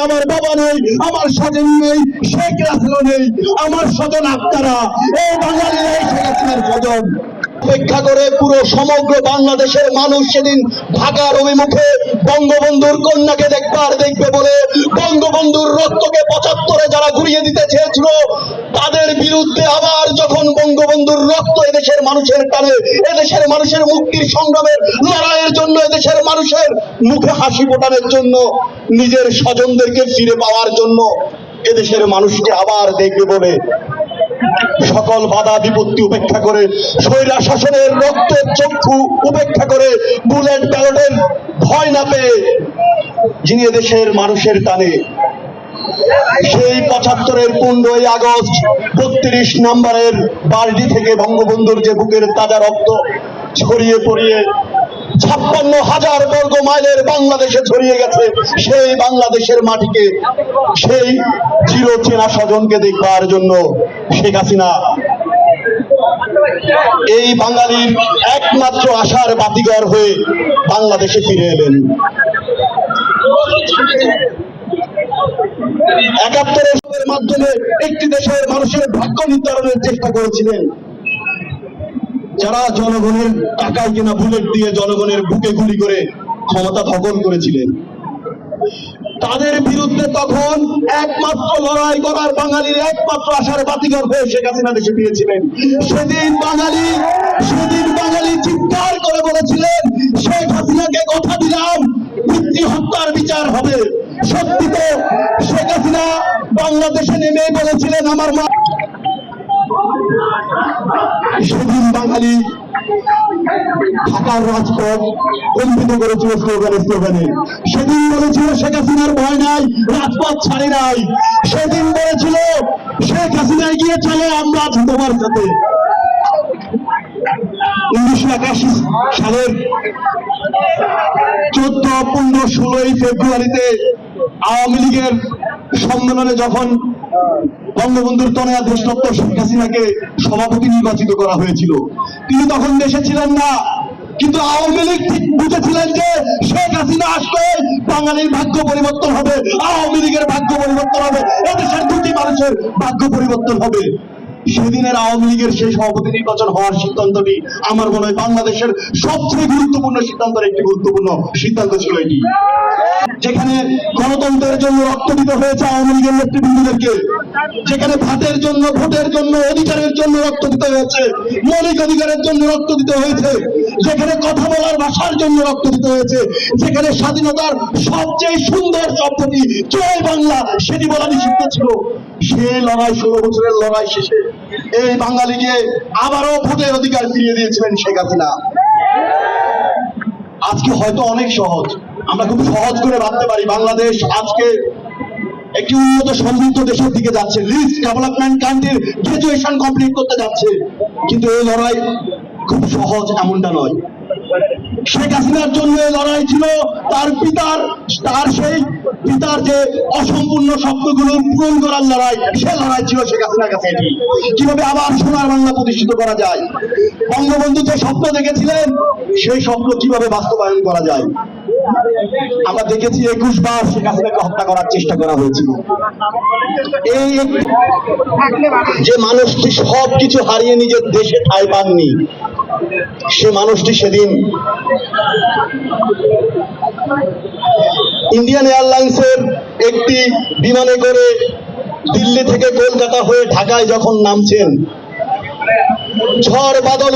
আমার বাবা নেই, আমার স্বজন নেই, শেখ রাসেলও নেই, আমার স্বজন আপনারা, এই বাঙালিরা শেখ হাসিনার স্বজন। অপেক্ষা করে পুরো সমগ্র বাংলাদেশের মানুষ সেদিন ঢাকার অভিমুখে বঙ্গবন্ধুর কন্যাকে দেখবে বলে বঙ্গবন্ধুর রক্তকে ৭৫-এ যারা ঘুরিয়ে দিতে চেয়েছিল তাদের বিরুদ্ধে আবার যখন বঙ্গবন্ধুর রক্ত এদেশের মানুষের টানে, এদেশের মানুষের মুক্তির সংগ্রামের লড়াইয়ের জন্য, এদেশের মানুষের মুখে হাসি ফোটানোর জন্য, নিজের স্বজনদেরকে ফিরে পাওয়ার জন্য এদেশের মানুষকে আবার দেখবে বলে সকল বাধা বিপত্তি উপেক্ষা করে, স্বৈরা শাসনের রক্তের চক্ষু উপেক্ষা করে, বুলেট ব্যালটের ভয় না পেয়ে যিনি দেশের মানুষের টানে সেই ৭৫-এর ১৫ই আগস্ট ৩২ নম্বরের বাড়ি থেকে বঙ্গবন্ধুর যে বুকের তাজা রক্ত ছড়িয়ে পড়িয়ে ৫৬,০০০ বর্গ মাইলের বাংলাদেশে ছড়িয়ে গেছে, সেই বাংলাদেশের মাটিকে, সেই চিরচেনা স্বজনকে দেখবার জন্য শেখ হাসিনা এই বাঙালির একমাত্র আশার বাতিঘর হয়ে বাংলাদেশে ফিরে এলেন। ৭১-এর মাধ্যমে একটি দেশের মানুষের ভাগ্য নির্ধারণের চেষ্টা করেছিলেন যারা জনগণের টাকায় কিনা বুলেট দিয়ে জনগণের বুকে গুলি করে ক্ষমতা দখল করেছিলেন। তাদের বিরুদ্ধে তখন একমাত্র লড়াই করার বাঙালির একমাত্র আশার বাতিঘর হয়ে শেখ হাসিনা দেশে ফিরেছিলেন। সেদিন বাঙালি চিৎকার করে বলেছিলেন, শেখ হাসিনাকে কথা দিলাম পিতৃ হত্যার বিচার হবে। সত্যি তো শেখ হাসিনা বাংলাদেশে নেমে বলেছিলেন আমার মা। সেদিন বাঙালি ঢাকার রাজপথ কম্পিত করেছিল স্লোগানে। সেদিন বলেছিল শেখ হাসিনার ভয় নাই, রাজপথ ছাড়ি নাই। সেদিন বলেছিল শেখ হাসিনা গিয়ে চলো আমরা আছি তোমার সাথে। ১৯৮১ সালের ১৪, ১৫, ১৬ই ফেব্রুয়ারিতে আওয়ামী লীগের সম্মেলনে যখন বঙ্গবন্ধুর তনয়া দেশরত্ন শেখ হাসিনাকে সভাপতি নির্বাচিত করা হয়েছিল, তিনি তখন দেশে ছিলেন না, কিন্তু আওয়ামী লীগ ঠিক বুঝেছিলেন যে শেখ হাসিনা আসলে বাঙালির ভাগ্য পরিবর্তন হবে, আওয়ামী লীগের ভাগ্য পরিবর্তন হবে, এদেশের দুটি মানুষের ভাগ্য পরিবর্তন হবে। সেদিনের আওয়ামী লীগের সেই সভাপতি নির্বাচন হওয়ার সিদ্ধান্তটি আমার মনে হয় বাংলাদেশের সবচেয়ে গুরুত্বপূর্ণ সিদ্ধান্তের একটি গুরুত্বপূর্ণ সিদ্ধান্ত ছিল এটি, যেখানে গণতন্ত্রের জন্য রক্ত দিতে হয়েছে আওয়ামী লীগের নেতৃবৃন্দদেরকে, যেখানে ভোটের জন্য অধিকারের জন্য রক্ত দিতে হয়েছে, মৌলিক অধিকারের জন্য রক্ত দিতে হয়েছে, যেখানে কথা বলার ভাষার জন্য রক্ত দিতে হয়েছে, যেখানে স্বাধীনতার সবচেয়ে সুন্দর শব্দটি জয় বাংলা সেটি বলা নিষিদ্ধ ছিল। সেই লড়াই, ১৬ বছরের লড়াই শেষে এই বাঙালিকে আবারও ভোটের অধিকার ফিরিয়ে দিয়েছিলেন শেখ হাসিনা। আজকে হয়তো অনেক সহজ, আমরা খুব সহজ করে ভাবতে পারি বাংলাদেশ আজকে একটি উন্নত সমৃদ্ধ দেশের দিকে যাচ্ছে, লিস্ট ডেভেলপমেন্ট কান্ট্রির গ্রাজুয়েশন কমপ্লিট করতে যাচ্ছে, কিন্তু এই লড়াই খুব সহজ এমনটা নয়। শেখ হাসিনার জন্য এই লড়াই ছিল তার সেই পিতার যে অসম্পূর্ণ স্বপ্নগুলো পূরণ করার লড়াই, সে লড়াই ছিল শেখ হাসিনার কাছে এটি, কিভাবে আবার সোনার বাংলা প্রতিষ্ঠিত করা যায়। বঙ্গবন্ধু যে স্বপ্ন দেখেছিলেন সেই স্বপ্ন কিভাবে বাস্তবায়ন করা যায়। আমরা দেখেছি ২১ বার শেখ হাসিনাকে হত্যা করার চেষ্টা করা হয়েছিল। এই যে মানুষটি সবকিছু হারিয়ে নিজের দেশে ঠাঁই পাননি, সে মানুষটি সেদিন ইন্ডিয়ান এয়ারলাইন্সের একটি বিমানে করে দিল্লি থেকে কলকাতা হয়ে ঢাকায় যখন নামছেন, ঝড় বাদল